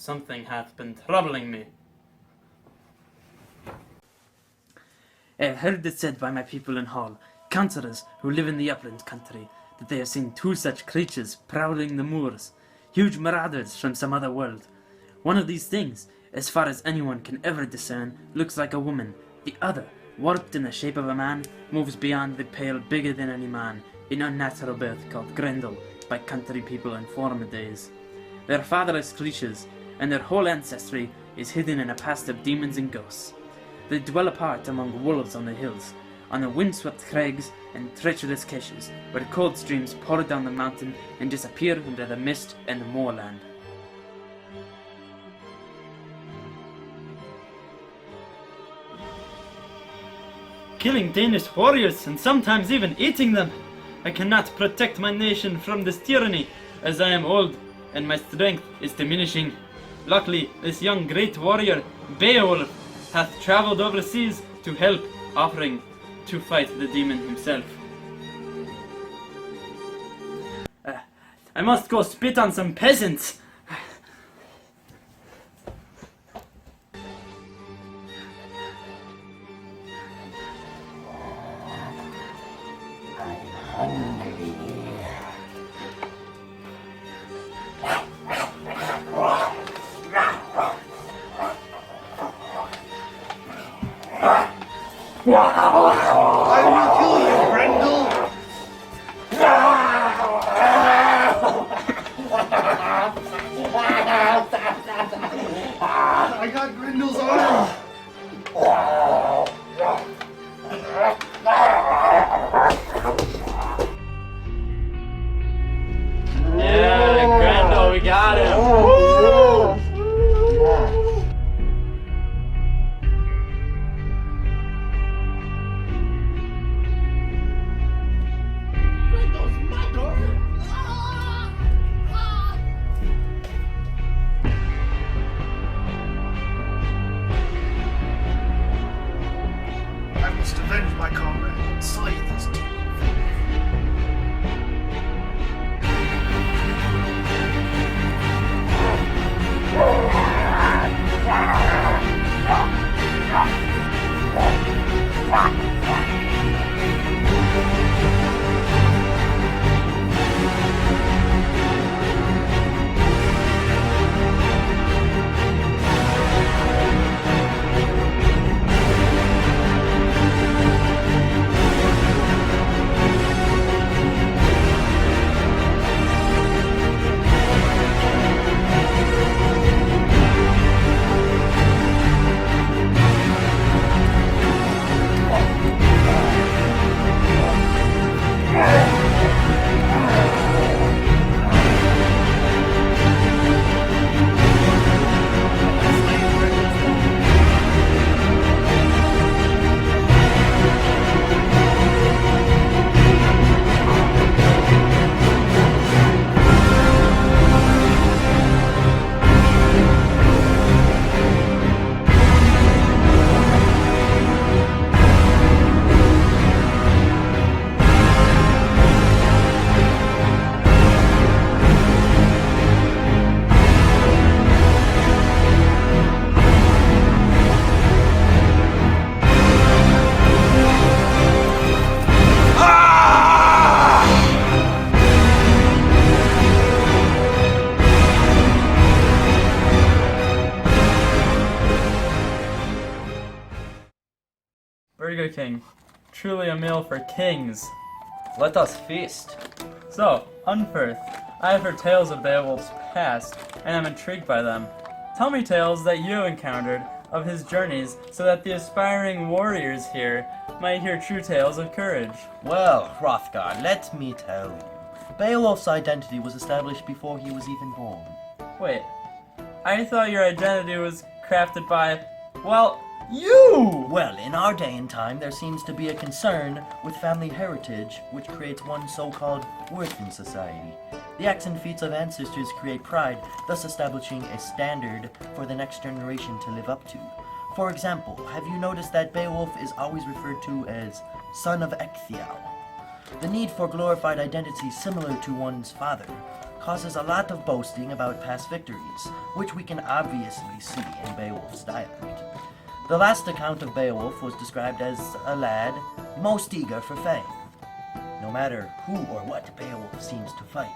something hath been troubling me. I have heard it said by my people in Hall, counsellors who live in the upland country, that they have seen two such creatures prowling the moors, huge marauders from some other world. One of these things, as far as anyone can ever discern, looks like a woman. The other, warped in the shape of a man, moves beyond the pale bigger than any man, in unnatural birth called Grendel by country people in former days. Their fatherless creatures, and their whole ancestry is hidden in a past of demons and ghosts. They dwell apart among wolves on the hills, on the windswept crags and treacherous caches, where cold streams pour down the mountain and disappear under the mist and moorland. Killing Danish warriors and sometimes even eating them. I cannot protect my nation from this tyranny, as I am old and my strength is diminishing. Luckily, this young great warrior, Beowulf, hath travelled overseas to help, offering to fight the demon himself. I must go spit on some peasants. I will kill you, Grendel! I got Grendel's arm! Yeah, Grendel, we got him! I must avenge my comrade and slay this demon. Burger King, truly a meal for kings. Let us feast. So, Unferth, I have heard tales of Beowulf's past, and am intrigued by them. Tell me tales that you encountered of his journeys, so that the aspiring warriors here might hear true tales of courage. Well, Hrothgar, let me tell you. Beowulf's identity was established before he was even born. Wait, I thought your identity was crafted by, well, you! Well, in our day and time, there seems to be a concern with family heritage, which creates one so-called worth in society. The acts and feats of ancestors create pride, thus establishing a standard for the next generation to live up to. For example, have you noticed that Beowulf is always referred to as son of Ecgtheow? The need for glorified identity similar to one's father causes a lot of boasting about past victories, which we can obviously see in Beowulf's dialect. The last account of Beowulf was described as a lad most eager for fame. No matter who or what Beowulf seems to fight,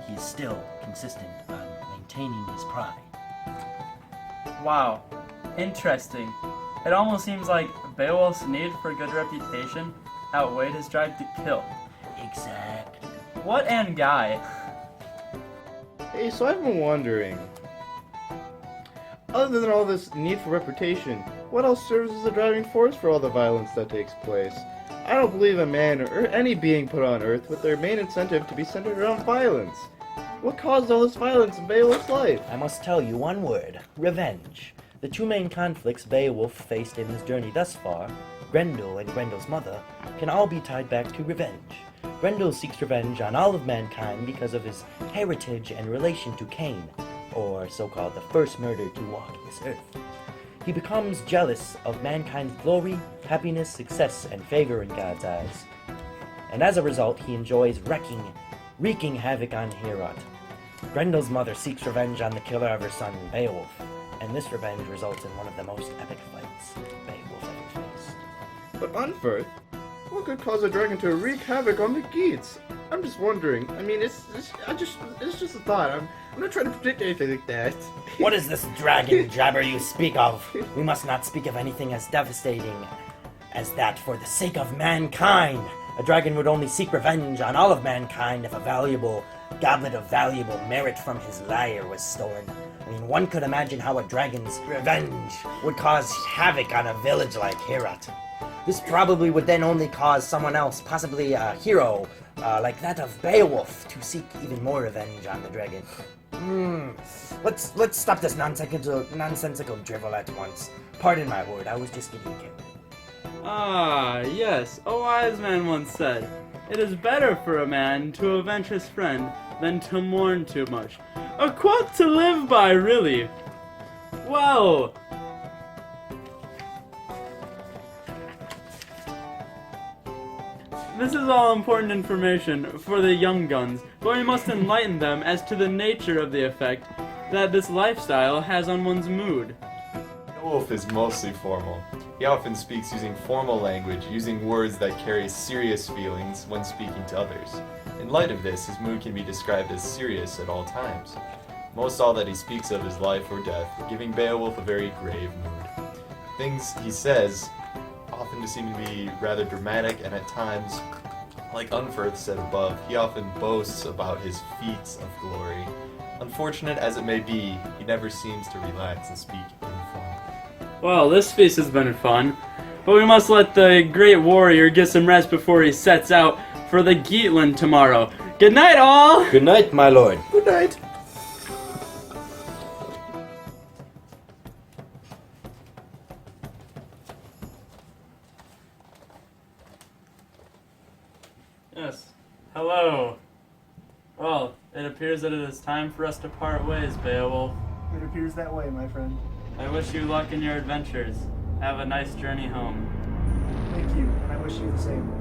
he is still consistent on maintaining his pride. Wow, interesting. It almost seems like Beowulf's need for good reputation outweighed his drive to kill. Exactly. What an guy. Hey, so I've been wondering, other than all this need for reputation, what else serves as a driving force for all the violence that takes place? I don't believe a man or any being put on Earth with their main incentive to be centered around violence. What caused all this violence in Beowulf's life? I must tell you one word: revenge. The two main conflicts Beowulf faced in his journey thus far, Grendel and Grendel's mother, can all be tied back to revenge. Grendel seeks revenge on all of mankind because of his heritage and relation to Cain, or so-called the first murder to walk this earth. He becomes jealous of mankind's glory, happiness, success, and favor in God's eyes. And as a result, he enjoys wreaking havoc on Heorot. Grendel's mother seeks revenge on the killer of her son, Beowulf, and this revenge results in one of the most epic fights Beowulf ever faced. But Unferth, what could cause a dragon to wreak havoc on the Geats? I'm just wondering. I mean, it's just a thought. I'm not trying to predict anything like that. What is this dragon jabber you speak of? We must not speak of anything as devastating as that for the sake of mankind. A dragon would only seek revenge on all of mankind if a valuable goblet of valuable merit from his lyre was stolen. I mean, one could imagine how a dragon's revenge would cause havoc on a village like Heorot. This probably would then only cause someone else, possibly a hero, like that of Beowulf, to seek even more revenge on the dragon. Let's stop this nonsensical drivel at once. Pardon my word, I was just getting carried. Ah, yes, a wise man once said, "It is better for a man to avenge his friend than to mourn too much." A quote to live by, really. Well, this is all important information for the young guns, but we must enlighten them as to the nature of the effect that this lifestyle has on one's mood. Beowulf is mostly formal. He often speaks using formal language, using words that carry serious feelings when speaking to others. In light of this, his mood can be described as serious at all times. Most all that he speaks of is life or death, giving Beowulf a very grave mood. Things he says often seem to be rather dramatic, and at times, like Unferth said above, he often boasts about his feats of glory. Unfortunate as it may be, he never seems to relax and speak uniformly. Well, this feast has been fun, but we must let the great warrior get some rest before he sets out for the Geatland tomorrow. Good night, all! Good night, my lord. Good night. Yes. Hello. Well, it appears that it is time for us to part ways, Beowulf. It appears that way, my friend. I wish you luck in your adventures. Have a nice journey home. Thank you, and I wish you the same.